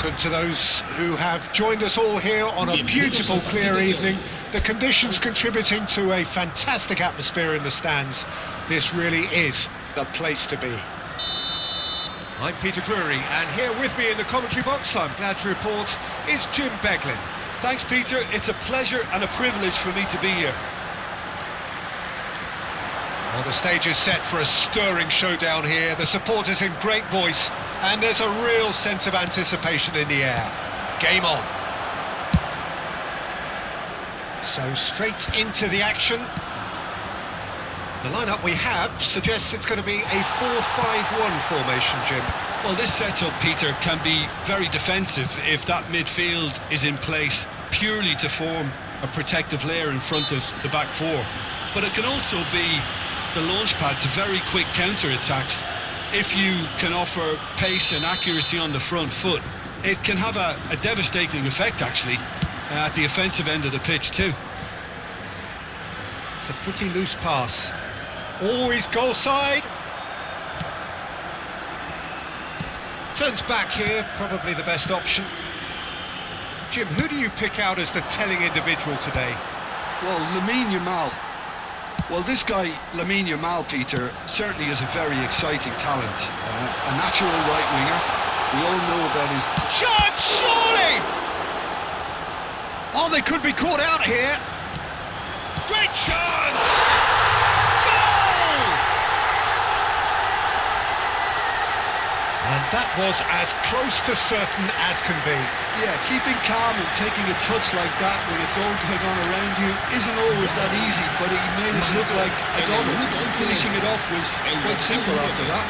welcome to those who have joined us all here on a beautiful, clear evening. The conditions contributing to a fantastic atmosphere in the stands. This really is the place to be. I'm Peter Drury, and here with me in the commentary box, I'm glad to report, is Jim Beglin. Thanks, Peter. It's a pleasure and a privilege for me to be here. Well, the stage is set for a stirring showdown here. The supporters in great voice, and there's a real sense of anticipation in the air. Game on. So straight into the action. The lineup we have suggests it's going to be a 4-5-1 formation, Jim. Well, this setup, Peter, can be very defensive if that midfield is in place purely to form a protective layer in front of the back four. But it can also be the launch pad to very quick counter-attacks. If you can offer pace and accuracy on the front foot, it can have a devastating effect, actually, at the offensive end of the pitch too. It's a pretty loose pass. Always goal side. Turns back here, probably the best option. Jim, who do you pick out as the telling individual today? Well, Lamine Yamal. Well, this guy, Lamine Yamal, Peter, certainly is a very exciting talent. A natural right winger. We all know about his... Shot, surely! Oh, they could be caught out here. Great chance! Goal! And that was as close to certain as can be. Yeah, keeping calm and taking a touch like that when it's all going on around you isn't always that easy, but he made it look like a double. Finishing it off was quite simple after that.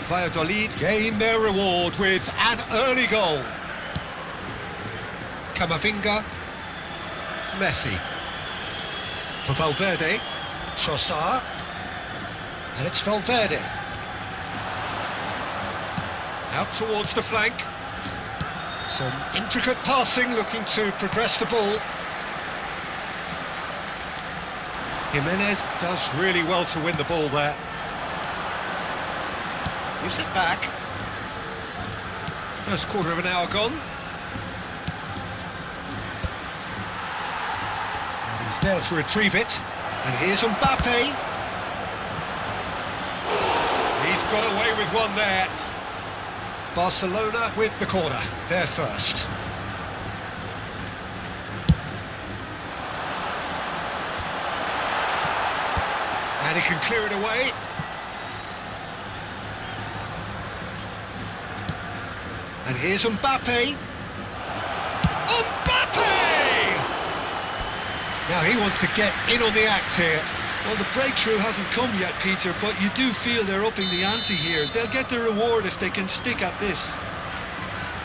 Valladolid gain their reward with an early goal. Camavinga, Messi. For Valverde, Trossard, and it's Valverde. Out towards the flank. Some intricate passing, looking to progress the ball. Jimenez does really well to win the ball there. Gives it back. First quarter of an hour gone. And he's there to retrieve it. And here's Mbappe. He's got away with one there. Barcelona with the corner. They're first. And he can clear it away. And here's Mbappe. Mbappe! Now he wants to get in on the act here. Well, the breakthrough hasn't come yet, Peter, but you do feel they're upping the ante here. They'll get the reward if they can stick at this.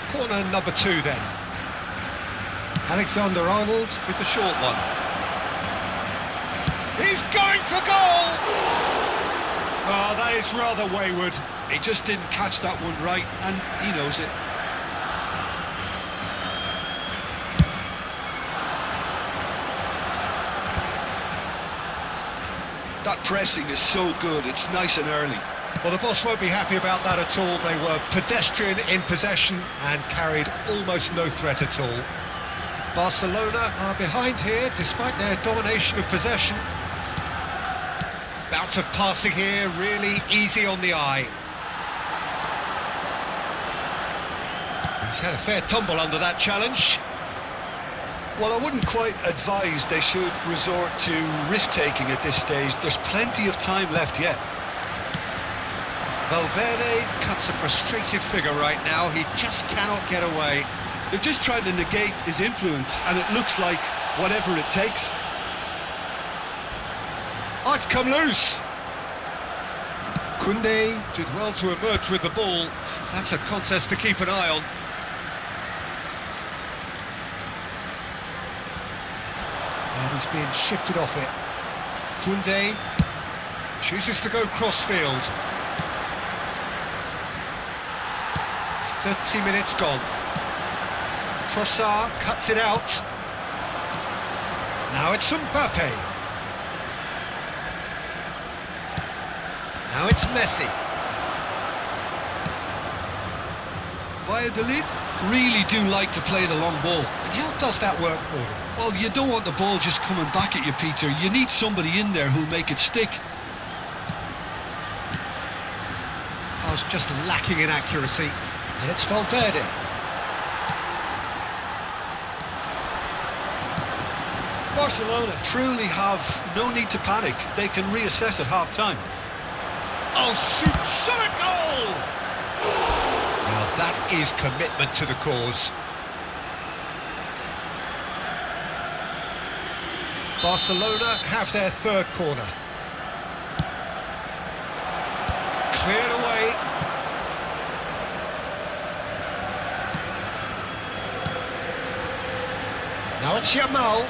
Corner number 2 then. Alexander-Arnold with the short one. He's going for goal! Oh, that is rather wayward. He just didn't catch that one right, and he knows it. That pressing is so good, it's nice and early. Well, the boss won't be happy about that at all. They were pedestrian in possession and carried almost no threat at all. Barcelona are behind here, despite their domination of possession. Bout of passing here, really easy on the eye. He's had a fair tumble under that challenge. Well, I wouldn't quite advise they should resort to risk-taking at this stage. There's plenty of time left yet. Valverde cuts a frustrated figure right now. He just cannot get away. They're just trying to negate his influence, and it looks like whatever it takes. Oh, it's come loose. Koundé did well to emerge with the ball. That's a contest to keep an eye on. And He's being shifted off it. Koundé chooses to go crossfield. 30 minutes gone. Trossard cuts it out. Now it's Mbappe. Now it's Messi. Valladolid really do like to play the long ball. And how does that work for them? Well, you don't want the ball just coming back at you, Peter. You need somebody in there who'll make it stick. Pass just lacking in accuracy. And it's Valverde. Barcelona truly have no need to panic. They can reassess at half-time. Oh, shot a goal! Now that is commitment to the cause. Barcelona have their third corner. Cleared away. Now it's Yamal.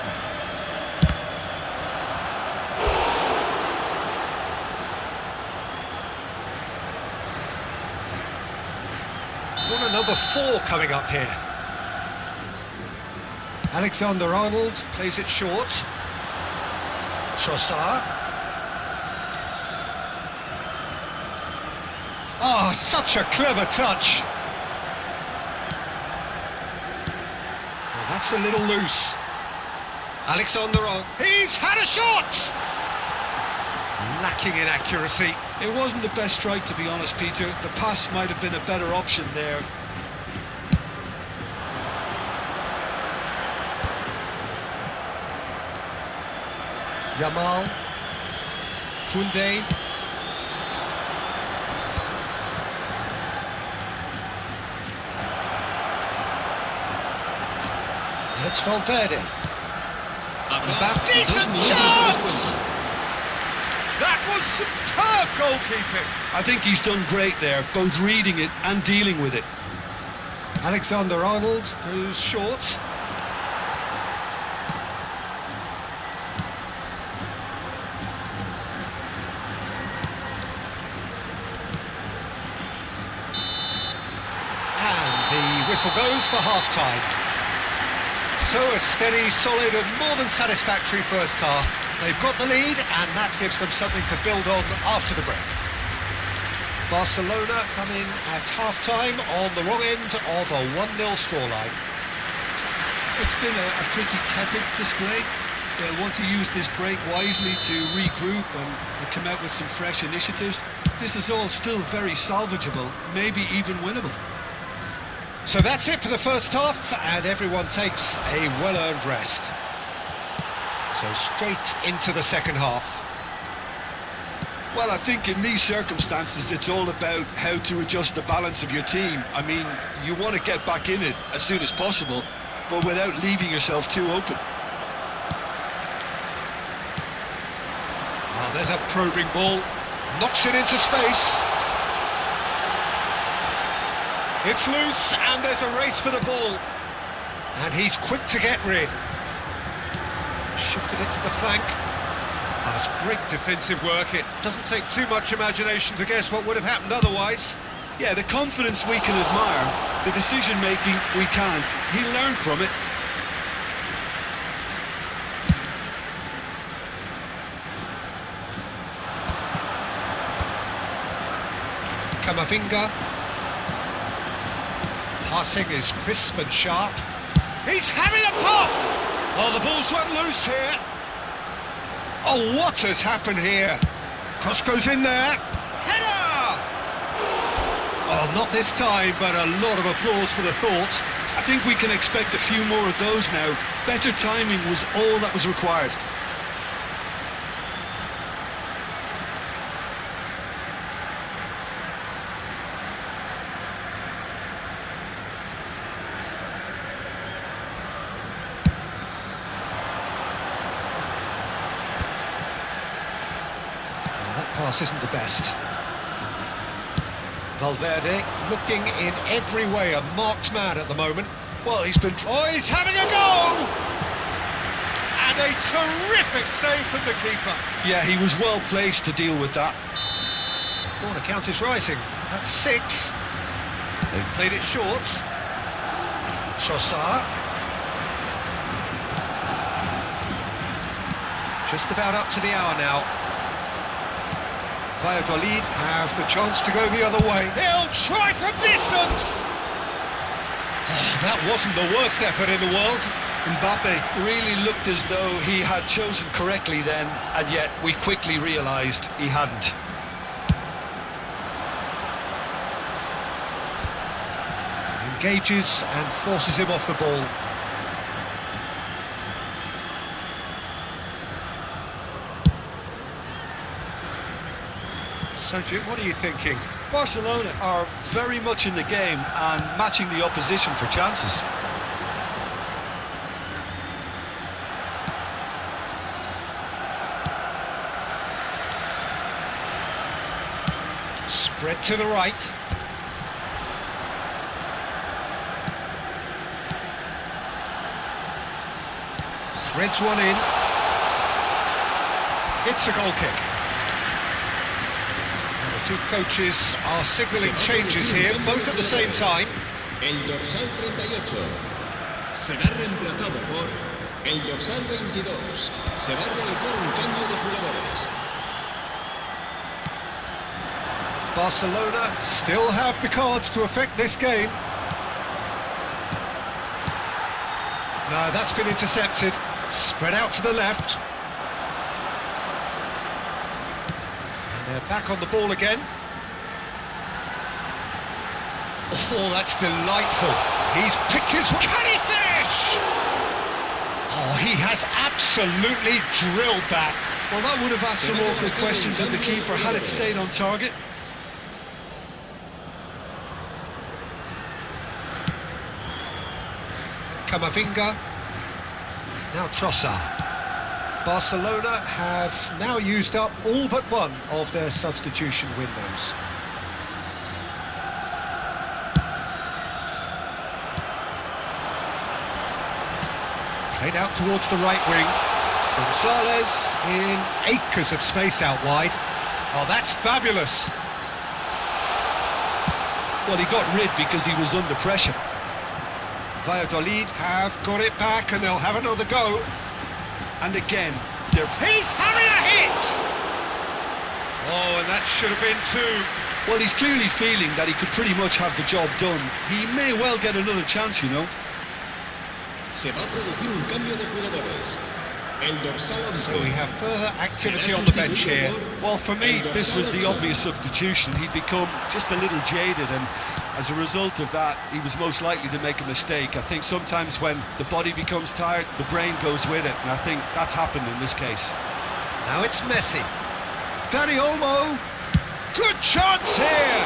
Corner number 4 coming up here. Alexander-Arnold plays it short. Trossard. Oh, such a clever touch. Well, that's a little loose. Alexander-Arnold. He's had a shot! Lacking in accuracy. It wasn't the best strike, to be honest, Peter. The pass might have been a better option there. Yamal. Koundé. And it's Valverde. Decent chance! That was superb goalkeeping. I think he's done great there, both reading it and dealing with it. Alexander-Arnold goes short. And the whistle goes for half-time. So a steady, solid and more than satisfactory first half. They've got the lead and that gives them something to build on after the break. Barcelona come in at half-time on the wrong end of a 1-0 scoreline. It's been a pretty tepid display. They'll want to use this break wisely to regroup and come out with some fresh initiatives. This is all still very salvageable, maybe even winnable. So that's it for the first half, and everyone takes a well-earned rest. So straight into the second half. Well, I think in these circumstances, it's all about how to adjust the balance of your team. I mean, you want to get back in it as soon as possible, but without leaving yourself too open. Well, there's a probing ball. Knocks it into space. It's loose, and there's a race for the ball. And he's quick to get rid. Shifted it to the flank. That's great defensive work. It doesn't take too much imagination to guess what would have happened otherwise. Yeah, the confidence we can admire, the decision-making we can't. He learned from it. Camavinga. Passing is crisp and sharp. He's having a pop! Oh, the ball's run loose here. Oh, what has happened here? Cross goes in there. Header! Oh, not this time, but a lot of applause for the thought. I think we can expect a few more of those now. Better timing was all that was required. Pass isn't the best. Valverde looking in every way a marked man at the moment. Well, he's been... Oh, he's having a go! And And a terrific save from the keeper. Yeah, he was well placed to deal with that. Corner count is rising. That's 6. They've played it short. Trossard. Just about up to the hour now. Valladolid have the chance to go the other way. He'll try from distance! Oh, that wasn't the worst effort in the world. Mbappe really looked as though he had chosen correctly then, and yet we quickly realised he hadn't. Engages and forces him off the ball. So Jim, what are you thinking? Barcelona are very much in the game and matching the opposition for chances. Spread to the right. Threads one in. It's a goal kick. And the two coaches are signalling changes here, both at the same time. El dorsal 38 será reemplazado por el dorsal 22. Se va a realizar un cambio de jugadores. Barcelona still have the cards to affect this game. No, that's been intercepted. Spread out to the left. And they're back on the ball again. Oh, that's delightful. He's picked his... Can he finish? Oh, he has absolutely drilled that. Well, that would have asked some awkward questions of the keeper had it stayed on target. Camavinga. Now Trossard. Barcelona have now used up all but one of their substitution windows. Played out towards the right wing. Gonzalez in acres of space out wide. Oh, that's fabulous. Well, he got rid because he was under pressure. Valladolid have got it back and they'll have another go. And again, they're... He's having a hit! Oh, and that should have been 2. Well, he's clearly feeling that he could pretty much have the job done. He may well get another chance, you know. Se va a producir un cambio de jugadores. El dorsal 11. So we have further activity on the bench here. Well, for me, this was the obvious substitution. He'd become just a little jaded, and as a result of that, he was most likely to make a mistake. I think sometimes when the body becomes tired, the brain goes with it, and I think that's happened in this case. Now it's Messi. Dani Olmo. Good chance here.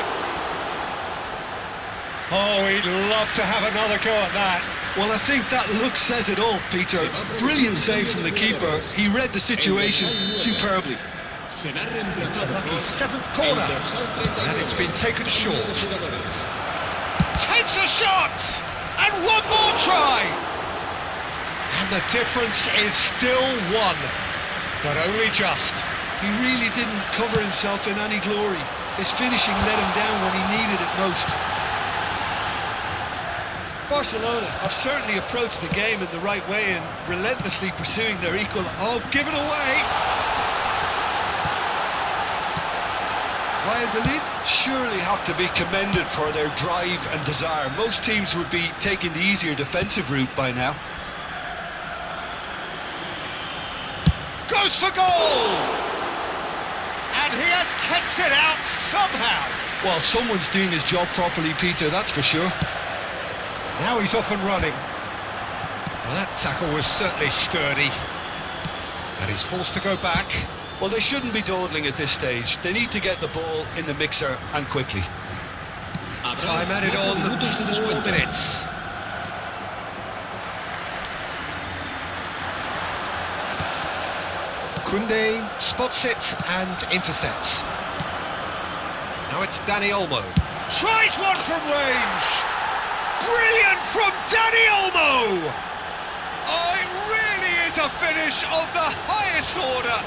Oh, he'd love to have another go at that. Well, I think that look says it all, Peter. Brilliant save from the keeper. He read the situation superbly. It's a lucky 7th corner, and it's been taken short. Takes a shot, and one more try. And the difference is still 1, but only just. He really didn't cover himself in any glory. His finishing let him down when he needed it most. Barcelona have certainly approached the game in the right way and relentlessly pursuing their equal. Oh, give it away! Valladolid surely have to be commended for their drive and desire. Most teams would be taking the easier defensive route by now. Goes for goal! And he has kept it out somehow. Well, someone's doing his job properly, Peter, that's for sure. Now he's off and running. Well, that tackle was certainly sturdy. And he's forced to go back. Well, they shouldn't be dawdling at this stage. They need to get the ball in the mixer and quickly. Time added on 4 minutes. Koundé spots it and intercepts. Now it's Dani Olmo. Tries one from range! Brilliant from Dani Olmo! Oh, it really is a finish of the highest order.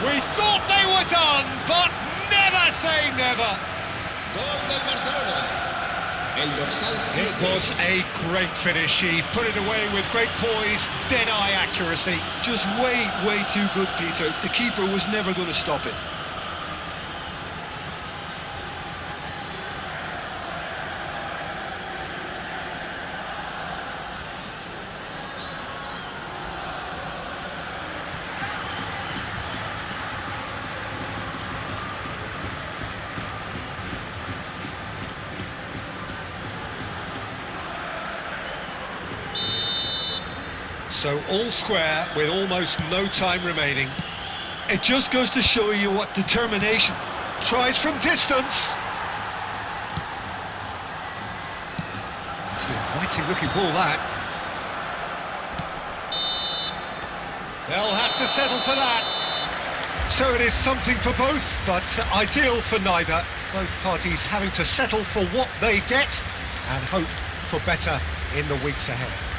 We thought they were done, but never say never. Gol del Barcelona. El dorsal It 7. was a great finish. He put it away with great poise, dead-eye accuracy. Just way too good, Peter. The keeper was never going to stop it. So all square with almost no time remaining. It just goes to show you what determination. Tries from distance. It's an inviting looking ball, that. They'll have to settle for that. So it is something for both, but ideal for neither. Both parties having to settle for what they get and hope for better in the weeks ahead.